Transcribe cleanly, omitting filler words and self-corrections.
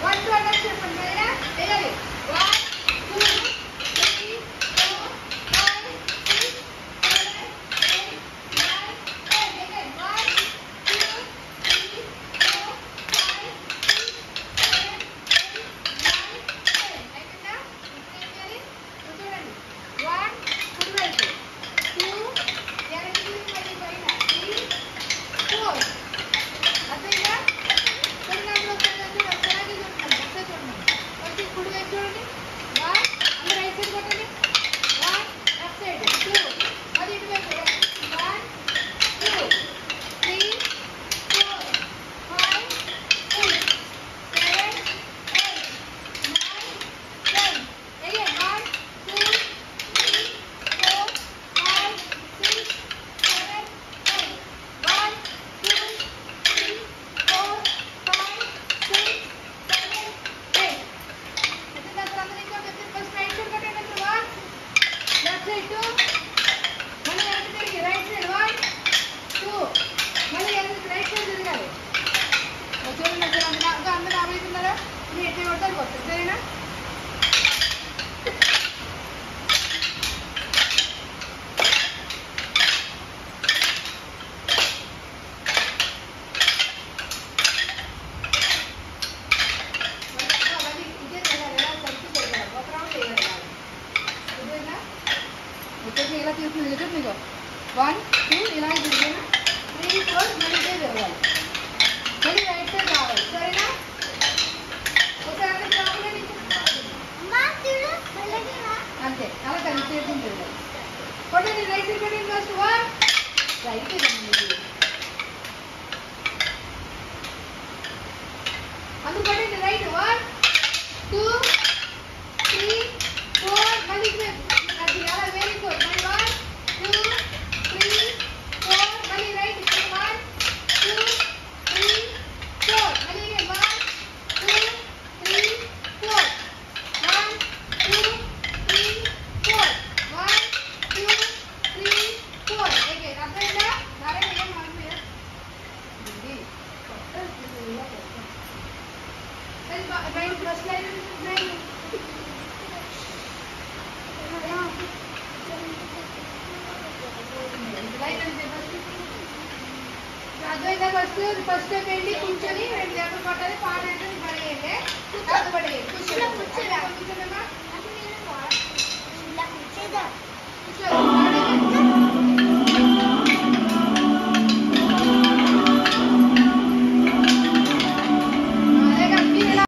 1 2 attempt చెప్పండి సరేనా వేయాలి 1 2 3 4 5 6 7 8 9 10 again 1 2 3 4 5 6 7 8 9 10 అయిపోయిందా ఇప్పుడు ఏం చేయాలి చూడండి 1 కుడి వైపు 2 వెనక్కి తిరిగి మళ్ళీ పైన 3 4 అర్థమైందా సరిగ్గా ఒకసారి ఒకసారి చూడండి ఒకసారి చూడండి వచ్చి కుడి వైపు చూడండి 1 అందరూ రైట్ సైడ్ కొట్టండి 1 లెఫ్ట్ సైడ్ 2 అది ఇటు వైపు 1 2 3 4 5 6 7 8 9 10 again 1 2 3 4 5 6 7 8 1 2 3 4 5 6 7 8 అయితే అందరూ ఇంకోటి ఫస్ట్ రైట్ సైడ్ కొట్టండి అందరూ 1 లెఫ్ట్ సైడ్ 2 మళ్ళీ వెనక్కి తిరిగి రైట్ సైడ్ 1 2 మళ్ళీ వెనక్కి రైట్ సైడ్ తిరగాలి చూడండి అందరూ ఆమెతున్నారా మీరు ఎట్లా కొడతారు కొట్టారు సరేనా ఇదే తిరగాలి ఎలా కలిసి తిరగాలి ఒక రౌండ్ వేయాలి ఇదేనా వచ్చేసి ఇలా తీసుకుని నిజం మీకు 1 2 ఇలా తిరిగినా 3 4 మళ్ళీ ఇదే తిరగాలి మళ్ళీ రైట్ సైడ్ రావాలి సరేనా ఒకసారి అందరూ రావాలని అంతే అలా కలిసి తిరగాలి కొట్టండి రైట్ సైడ్ కొట్టండి ఫస్ట్ 1 రైట్ అందరూ కొట్టండి రైట్ 1 2 3 4 మళ్ళీ అది అలా వెరీ గుడ్ మళ్ళీ 1 2 3 4 మళ్ళీ రైట్ 1 2 3 4 మళ్ళీ 1 2 3 4 1 2 3 4 1 2 3 4 ఓకే అర్థమైందా నారాయణ ఏం మాట్లాడారు ఇది రైట్ ఫస్ట్ లైన్ అర్థమైందా ఫస్ట్ స్టెప్ ఏంటి కూర్చొని 2 చేపలు పట్టాలి పాడంటే పడేయండి కూర్చోమ్మా కూర్చోండి